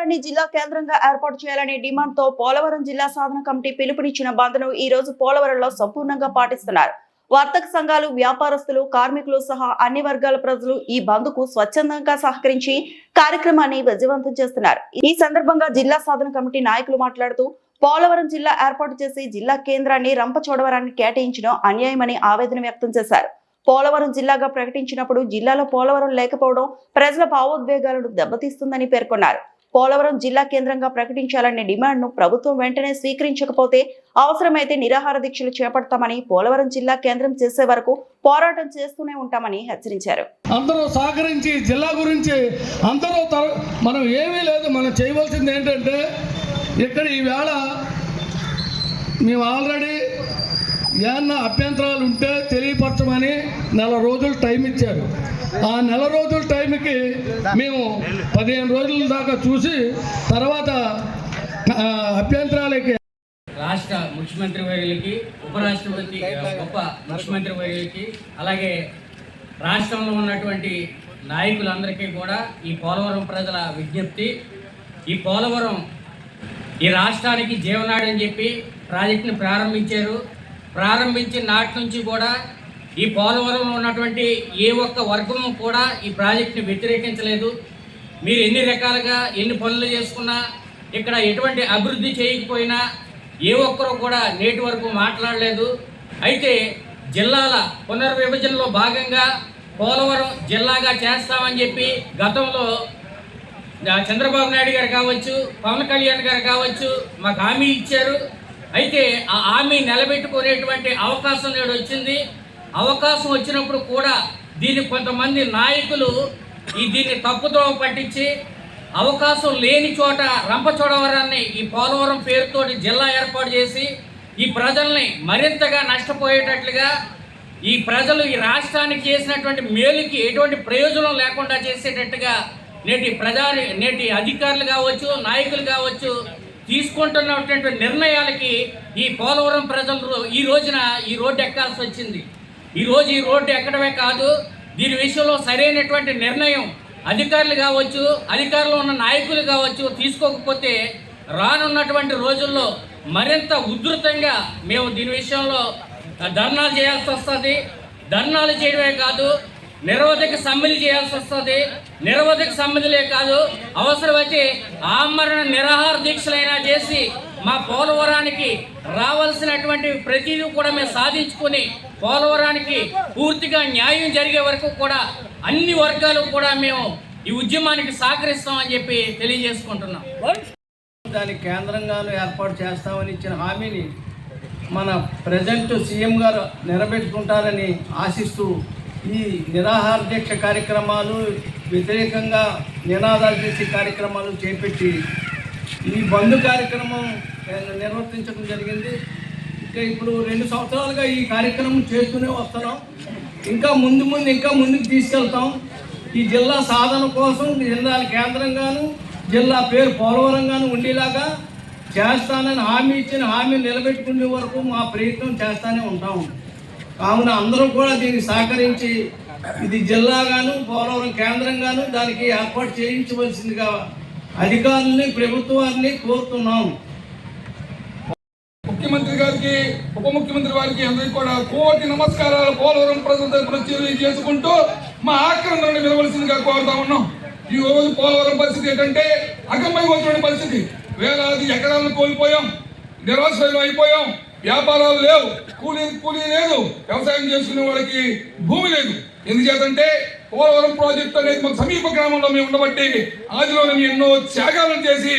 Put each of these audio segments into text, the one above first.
పోలవరాన్ని జిల్లా కేంద్రంగా ఏర్పాటు చేయాలనే డిమాండ్ తో పోలవరం జిల్లా సాధన కమిటీ పిలుపునిచ్చిన బంద్ను ఈ రోజు పోలవరంలో సంపూర్ణంగా పాటిస్తున్నారు. వర్తక సంఘాలు, వ్యాపారస్తులు, కార్మికులు సహా అన్ని వర్గాల ప్రజలు ఈ బంద్కు స్వచ్ఛందంగా సహకరించి కార్యక్రమాన్ని విజయవంతం చేస్తున్నారు. ఈ సందర్భంగా జిల్లా సాధన కమిటీ నాయకులు మాట్లాడుతూ పోలవరం జిల్లా ఏర్పాటు చేసి జిల్లా కేంద్రాన్ని రంపచోడవరానికి కేటాయించడం అన్యాయమని ఆవేదన వ్యక్తం చేశారు. పోలవరం జిల్లాగా ప్రకటించినప్పుడు జిల్లాలో పోలవరం లేకపోవడం ప్రజల భావోద్వేగాలను దెబ్బతీస్తుందని పేర్కొన్నారు. పోలవరం జిల్లా కేంద్రంగా ప్రకటించాలనే డిమాండ్ను ప్రభుత్వం వెంటనే స్వీకరించకపోతే అవసరమైతే నిరాహార దీక్షలు చేపడతామని, పోలవరం జిల్లా కేంద్రం చేసే వరకు పోరాటం చేస్తూనే ఉంటామని హెచ్చరించారు. అందరూ సహకరించి జిల్లా గురించి అందరూ మనం ఏమీ లేదు, మనం చేయవలసింది ఏంటంటే ఇక్కడ ఈవేళ మేము ఆల్రెడీ ఏమన్నా అభ్యంతరాలు ఉంటే తెలియపరచమని 4 రోజులు టైం ఇచ్చారు. ఆ 4 రోజుల టైంకి మేము 15 రోజుల దాకా చూసి తర్వాత అభ్యంతరాలకి రాష్ట్ర ముఖ్యమంత్రి వర్యులకి, ఉపరాష్ట్రపతి గొప్ప ముఖ్యమంత్రి వర్యులకి, అలాగే రాష్ట్రంలో ఉన్నటువంటి నాయకులందరికీ కూడా ఈ పోలవరం ప్రజల విజ్ఞప్తి, ఈ పోలవరం ఈ రాష్ట్రానికి జీవనాడి అని చెప్పి ప్రాజెక్టుని ప్రారంభించారు. ప్రారంభించిన నాటి నుంచి కూడా ఈ పోలవరంలో ఉన్నటువంటి ఏ ఒక్క వర్గము కూడా ఈ ప్రాజెక్టుని వ్యతిరేకించలేదు. మీరు ఎన్ని రకాలుగా ఎన్ని పనులు చేసుకున్నా, ఇక్కడ ఎటువంటి అభివృద్ధి చేయకపోయినా ఏ ఒక్కరూ కూడా నేటి వరకు మాట్లాడలేదు. అయితే జిల్లాల పునర్విభజనలో భాగంగా పోలవరం జిల్లాగా చేస్తామని చెప్పి గతంలో చంద్రబాబు నాయుడు గారు కావచ్చు, పవన్ కళ్యాణ్ గారు కావచ్చు మాకు హామీ ఇచ్చారు. అయితే ఆ హామీ నిలబెట్టుకునేటువంటి అవకాశం నేడు వచ్చింది. అవకాశం వచ్చినప్పుడు కూడా దీన్ని కొంతమంది నాయకులు దీన్ని తప్పుతో పట్టించి అవకాశం లేని చోట రంపచోడవరాన్ని ఈ పోలవరం పేరుతోటి జిల్లా ఏర్పాటు చేసి ఈ ప్రజల్ని మరింతగా నష్టపోయేటట్లుగా, ఈ ప్రజలు ఈ రాష్ట్రానికి చేసినటువంటి మేలుకి ఎటువంటి ప్రయోజనం లేకుండా చేసేటట్టుగా నేటి అధికారులు కావచ్చు, నాయకులు కావచ్చు తీసుకుంటున్నటువంటి నిర్ణయాలకి ఈ పోలవరం ప్రజలు ఈ రోజున ఈ రోడ్డు ఎక్కాల్సి వచ్చింది. ఈ రోడ్డు ఎక్కడమే కాదు, దీని విషయంలో సరైనటువంటి నిర్ణయం అధికారులు కావచ్చు, అధికారంలో ఉన్న నాయకులు కావచ్చు తీసుకోకపోతే రానున్నటువంటి రోజుల్లో మరింత ఉధృతంగా మేము దీని విషయంలో ధర్నాలు చేయాల్సి వస్తుంది. ధర్నాలు చేయడమే కాదు, నిరవధిక సమ్మెలు చేయాల్సి వస్తుంది. నిరవధిక సమ్మెలే కాదు, అవసరమైతే ఆమరణ నిరాహార దీక్షలైనా చేసి మా పోలవరానికి రావాల్సినటువంటి ప్రతిదీ కూడా మేము సాధించుకొని పోలవరానికి పూర్తిగా న్యాయం జరిగే వరకు కూడా అన్ని వర్గాలు కూడా మేము ఈ ఉద్యమానికి సహకరిస్తామని చెప్పి తెలియజేసుకుంటున్నాం. దానికి కేంద్రంగాను ఏర్పాటు చేస్తామని ఇచ్చిన హామీని మన ప్రజెంట్ సీఎం గారు నిలబెట్టుకుంటారని ఆశిస్తూ ఈ నిరాహార దీక్ష కార్యక్రమాలు, వ్యతిరేకంగా నినాదాలు చేసే కార్యక్రమాలు చేపట్టి ఈ బంద్ కార్యక్రమం నిర్వర్తించడం జరిగింది. ఇప్పుడు 2 సంవత్సరాలుగా ఈ కార్యక్రమం చేస్తూనే వస్తున్నాం. ఇంకా ముందుకు తీసుకెళ్తాం. ఈ జిల్లా సాధన కోసం జిల్లా కేంద్రంగాను, జిల్లా పేరు పోలవరంగాను ఉండేలాగా చేస్తానని హామీ ఇచ్చిన హామీ నిలబెట్టుకునే వరకు మా ప్రయత్నం చేస్తూనే ఉంటాం. కావున అందరూ కూడా దీన్ని సహకరించి ఇది జిల్లాగాను పోలవరం కేంద్రంగాను దానికి ఏర్పాటు చేయించవలసిందిగా అధికారులని, ప్రభుత్వాన్ని కోరుతున్నాం. ముఖ్యమంత్రి గారికి, ఉప ముఖ్యమంత్రి వారికి అందరికీ కూడా కోటి నమస్కారాలు పోలవరం ప్రజల తరపున తెలియజేసుకుంటూ మా ఆక్రందనను వినవలసిందిగా కోరుతా ఉన్నాం. ఈ రోజు పోలవరం పరిస్థితి ఏంటంటే అగమ్యమైన పరిస్థితి. వేలాది ఎకరాలను కోల్పోయాం, నిరాశ్రయం అయిపోయాం, వ్యాపారాలు లేవు, కూలీ లేదు, వ్యవసాయం చేసుకునే వాళ్ళకి భూమి లేదు. ఎందుచేతంటే పోలవరం ప్రాజెక్టు అనేది మాకు సమీప గ్రామంలో మేము ఉండబట్టి ఆదిలో మేము ఎన్నో త్యాగాలను చేసి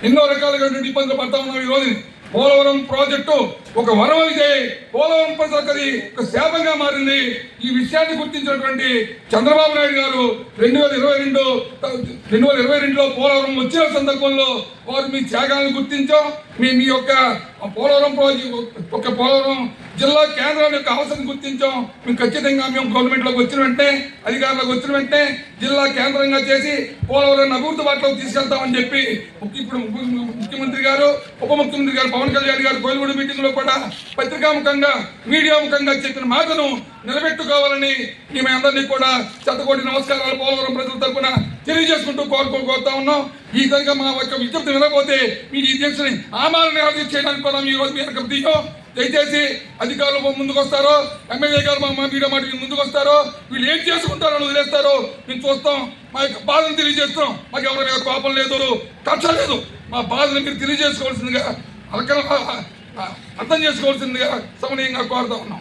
ఎన్నో రకాలుగా ఇబ్బందులు పడతా ఉన్నాం. ఈ రోజు పోలవరం ప్రాజెక్టు ఒక వరం అయితే పోలవరం ప్రజలకి ఒక శాపంగా మారింది. ఈ విషయాన్ని గుర్తించినటువంటి చంద్రబాబు నాయుడు గారు 2022లో పోలవరం వచ్చిన సందర్భంలో వారు మీ త్యాగాలను గుర్తించాం. మీ యొక్క పోలవరం ప్రాజెక్టు జిల్లా కేంద్రం యొక్క అవసరం గుర్తించాం. మేము ఖచ్చితంగా గవర్నమెంట్లోకి వచ్చిన వెంటనే, అధికారులకు వచ్చిన వెంటనే జిల్లా కేంద్రంగా చేసి పోలవరం అభివృద్ధి బాటలోకి తీసుకెళ్తామని చెప్పి ఇప్పుడు ముఖ్యమంత్రి గారు, ఉప ముఖ్యమంత్రి గారు పవన్ కళ్యాణ్ గారు కోయిలగూడ మీటింగ్లో కూడా పత్రికాముఖంగా, మీడియా ముఖంగా చెప్పిన మాటను నిలబెట్టుకోవాలని మేము అందరినీ కూడా శతకోటి నమస్కారాలు పోలవరం ప్రజల తరఫున తెలియజేసుకుంటూ కోరుతా ఉన్నాం. ఈ విధంగా మా యొక్క విజ్ఞప్తి వినకపోతే మీ ఈ దీక్షని ఆమాలని ఆర్డర్ చేయడానికి కూడా ఈ రోజు మీ యొక్క దిగం. దయచేసి అధికారులు ముందుకు వస్తారో, ఎమ్మెల్యే గారు మా మీడియా మాట ముందుకు వస్తారో, వీళ్ళు ఏం చేసుకుంటారో వదిలేస్తారో మేము చూస్తాం. మా యొక్క బాధను తెలియజేస్తాం. మాకు ఎవరి మీద కోపం లేదు, కక్ష లేదు. మా బాధను మీరు తెలియజేసుకోవాల్సిందిగా, అర్థం చేసుకోవాల్సిందిగా సమనీయంగా కోరుతా ఉన్నాం.